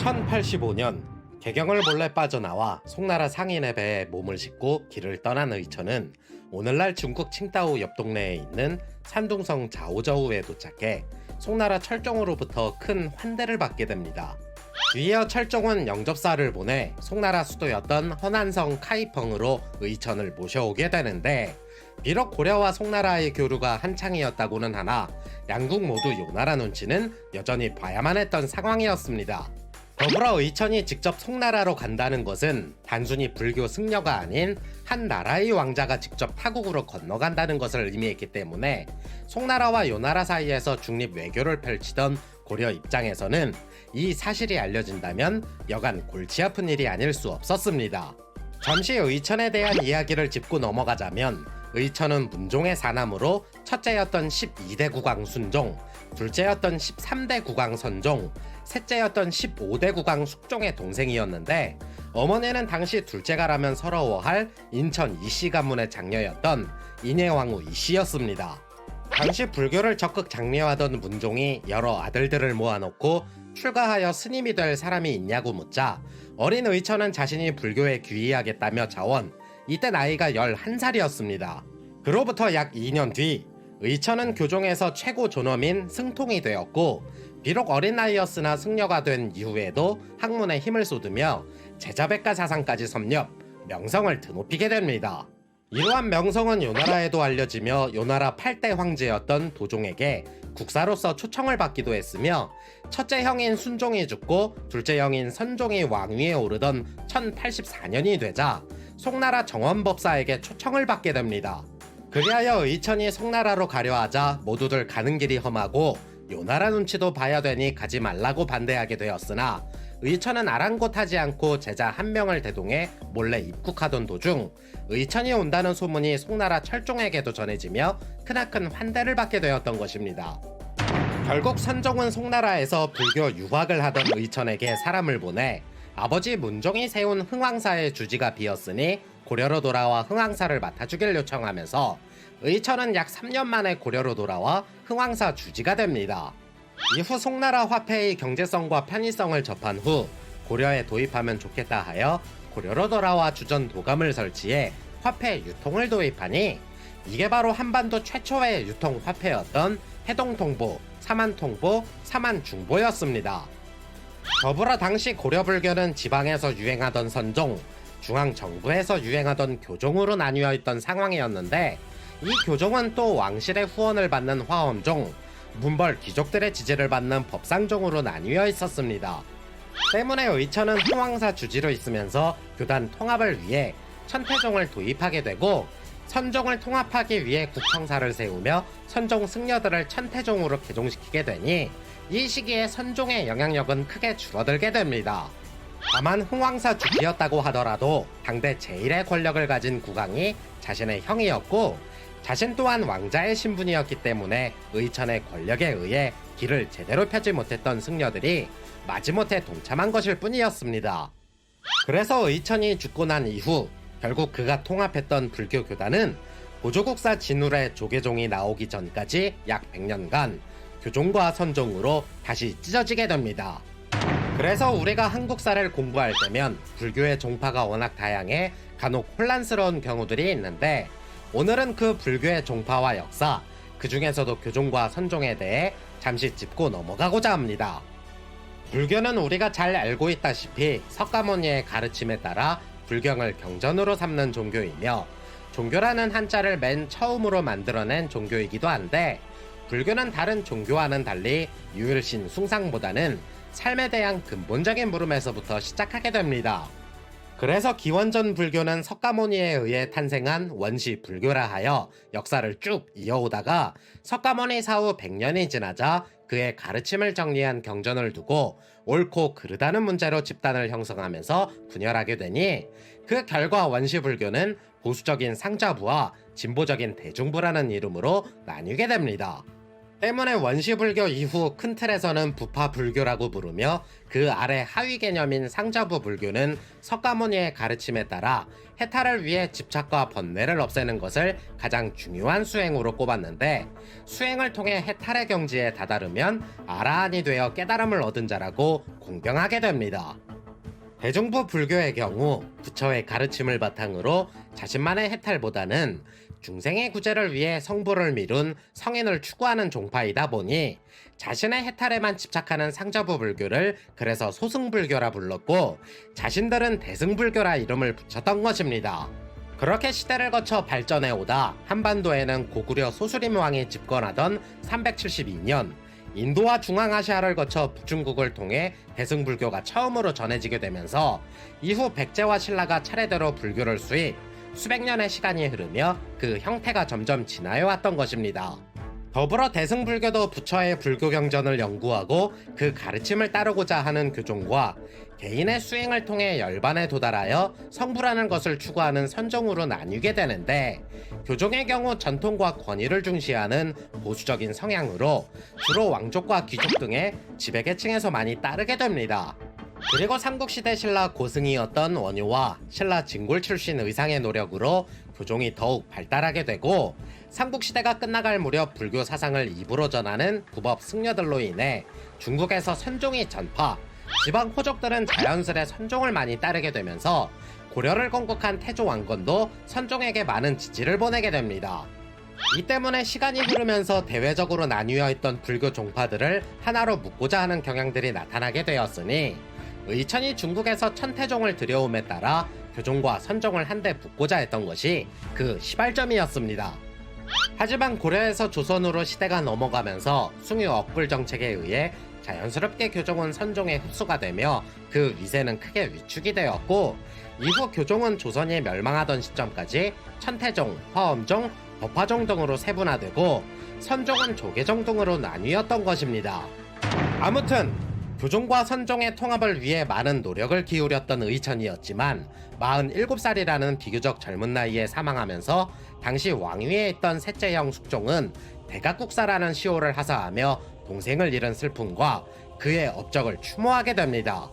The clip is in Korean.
1085년 개경을 몰래 빠져나와 송나라 상인의 배에 몸을 싣고 길을 떠난 의천은 오늘날 중국 칭다오 옆 동네에 있는 산둥성 자오저우에 도착해 송나라 철종으로부터 큰 환대를 받게 됩니다. 뒤이어 철종은 영접사를 보내 송나라 수도였던 허난성 카이펑으로 의천을 모셔오게 되는데, 비록 고려와 송나라의 교류가 한창이었다고는 하나 양국 모두 요나라 눈치는 여전히 봐야만 했던 상황이었습니다. 더불어 의천이 직접 송나라로 간다는 것은 단순히 불교 승려가 아닌 한 나라의 왕자가 직접 타국으로 건너간다는 것을 의미했기 때문에 송나라와 요나라 사이에서 중립 외교를 펼치던 고려 입장에서는 이 사실이 알려진다면 여간 골치 아픈 일이 아닐 수 없었습니다. 잠시 의천에 대한 이야기를 짚고 넘어가자면, 의천은 문종의 사남으로 첫째였던 12대 국왕 순종, 둘째였던 13대 국왕 선종, 셋째였던 15대 국왕 숙종의 동생이었는데, 어머니는 당시 둘째가라면 서러워할 인천 이씨 가문의 장녀였던 인해왕후 이씨였습니다. 당시 불교를 적극 장려하던 문종이 여러 아들들을 모아놓고 출가하여 스님이 될 사람이 있냐고 묻자 어린 의천은 자신이 불교에 귀의하겠다며 자원, 이때 나이가 11살이었습니다. 그로부터 약 2년 뒤 의천은 교종에서 최고 존엄인 승통이 되었고, 비록 어린 나이였으나 승려가 된 이후에도 학문에 힘을 쏟으며 제자백가 사상까지 섭렵, 명성을 드높이게 됩니다. 이러한 명성은 요나라에도 알려지며 요나라 8대 황제였던 도종에게 국사로서 초청을 받기도 했으며, 첫째 형인 순종이 죽고 둘째 형인 선종이 왕위에 오르던 1084년이 되자 송나라 정원법사에게 초청을 받게 됩니다. 그리하여 의천이 송나라로 가려 하자 모두들 가는 길이 험하고 요나라 눈치도 봐야 되니 가지 말라고 반대하게 되었으나, 의천은 아랑곳하지 않고 제자 한 명을 대동해 몰래 입국하던 도중 의천이 온다는 소문이 송나라 철종에게도 전해지며 크나큰 환대를 받게 되었던 것입니다. 결국 선종은 송나라에서 불교 유학을 하던 의천에게 사람을 보내 아버지 문종이 세운 흥왕사의 주지가 비었으니 고려로 돌아와 흥왕사를 맡아주길 요청하면서 의천은 약 3년 만에 고려로 돌아와 흥왕사 주지가 됩니다. 이후 송나라 화폐의 경제성과 편의성을 접한 후 고려에 도입하면 좋겠다 하여 고려로 돌아와 주전 도감을 설치해 화폐 유통을 도입하니, 이게 바로 한반도 최초의 유통 화폐였던 해동통보, 사만통보, 사만중보였습니다. 더불어 당시 고려불교는 지방에서 유행하던 선종, 중앙정부에서 유행하던 교종으로 나뉘어 있던 상황이었는데, 이 교종은 또 왕실의 후원을 받는 화엄종, 문벌 귀족들의 지지를 받는 법상종으로 나뉘어 있었습니다. 때문에 의천은 흥왕사 주지로 있으면서 교단 통합을 위해 천태종을 도입하게 되고, 선종을 통합하기 위해 국청사를 세우며 선종 승려들을 천태종으로 개종시키게 되니, 이 시기에 선종의 영향력은 크게 줄어들게 됩니다. 다만 흥왕사 주지였다고 하더라도 당대 제1의 권력을 가진 국왕이 자신의 형이었고, 자신 또한 왕자의 신분이었기 때문에 의천의 권력에 의해 길을 제대로 펴지 못했던 승려들이 마지못해 동참한 것일 뿐이었습니다. 그래서 의천이 죽고 난 이후 결국 그가 통합했던 불교 교단은 보조국사 진울의 조계종이 나오기 전까지 약 100년간 교종과 선종으로 다시 찢어지게 됩니다. 그래서 우리가 한국사를 공부할 때면 불교의 종파가 워낙 다양해 간혹 혼란스러운 경우들이 있는데, 오늘은 그 불교의 종파와 역사, 그 중에서도 교종과 선종에 대해 잠시 짚고 넘어가고자 합니다. 불교는 우리가 잘 알고 있다시피 석가모니의 가르침에 따라 불경을 경전으로 삼는 종교이며, 종교라는 한자를 맨 처음으로 만들어낸 종교이기도 한데, 불교는 다른 종교와는 달리 유일신 숭상보다는 삶에 대한 근본적인 물음에서부터 시작하게 됩니다. 그래서 기원전 불교는 석가모니에 의해 탄생한 원시 불교라 하여 역사를 쭉 이어오다가 석가모니 사후 100년이 지나자 그의 가르침을 정리한 경전을 두고 옳고 그르다는 문제로 집단을 형성하면서 분열하게 되니, 그 결과 원시 불교는 보수적인 상자부와 진보적인 대중부라는 이름으로 나뉘게 됩니다. 때문에 원시불교 이후 큰 틀에서는 부파불교라고 부르며 그 아래 하위 개념인 상자부 불교는 석가모니의 가르침에 따라 해탈을 위해 집착과 번뇌를 없애는 것을 가장 중요한 수행으로 꼽았는데, 수행을 통해 해탈의 경지에 다다르면 아라한이 되어 깨달음을 얻은 자라고 공경하게 됩니다. 대중부 불교의 경우 부처의 가르침을 바탕으로 자신만의 해탈보다는 중생의 구제를 위해 성불을 미룬 성인을 추구하는 종파이다 보니 자신의 해탈에만 집착하는 상자부 불교를 그래서 소승불교라 불렀고, 자신들은 대승불교라 이름을 붙였던 것입니다. 그렇게 시대를 거쳐 발전해 오다 한반도에는 고구려 소수림 왕이 집권하던 372년 인도와 중앙아시아를 거쳐 북중국을 통해 대승불교가 처음으로 전해지게 되면서 이후 백제와 신라가 차례대로 불교를 수입, 수백 년의 시간이 흐르며 그 형태가 점점 진화해 왔던 것입니다. 더불어 대승불교도 부처의 불교 경전을 연구하고 그 가르침을 따르고자 하는 교종과 개인의 수행을 통해 열반에 도달하여 성불하는 것을 추구하는 선종으로 나뉘게 되는데, 교종의 경우 전통과 권위를 중시하는 보수적인 성향으로 주로 왕족과 귀족 등의 지배계층에서 많이 따르게 됩니다. 그리고 삼국시대 신라 고승이었던 원효와 신라 진골 출신 의상의 노력으로 교종이 더욱 발달하게 되고, 삼국시대가 끝나갈 무렵 불교 사상을 입으로 전하는 구법 승려들로 인해 중국에서 선종이 전파, 지방 호족들은 자연스레 선종을 많이 따르게 되면서 고려를 건국한 태조 왕건도 선종에게 많은 지지를 보내게 됩니다. 이 때문에 시간이 흐르면서 대외적으로 나뉘어 있던 불교 종파들을 하나로 묶고자 하는 경향들이 나타나게 되었으니, 의천이 중국에서 천태종을 들여옴에 따라 교종과 선종을 한데 묶고자 했던 것이 그 시발점이었습니다. 하지만 고려에서 조선으로 시대가 넘어가면서 숭유 억불 정책에 의해 자연스럽게 교종은 선종에 흡수가 되며 그 위세는 크게 위축이 되었고, 이후 교종은 조선이 멸망하던 시점까지 천태종, 화엄종, 법화종 등으로 세분화되고 선종은 조계종 등으로 나뉘었던 것입니다. 아무튼 교종과 선종의 통합을 위해 많은 노력을 기울였던 의천이었지만 47살이라는 비교적 젊은 나이에 사망하면서 당시 왕위에 있던 셋째 형 숙종은 대각국사라는 시호를 하사하며 동생을 잃은 슬픔과 그의 업적을 추모하게 됩니다.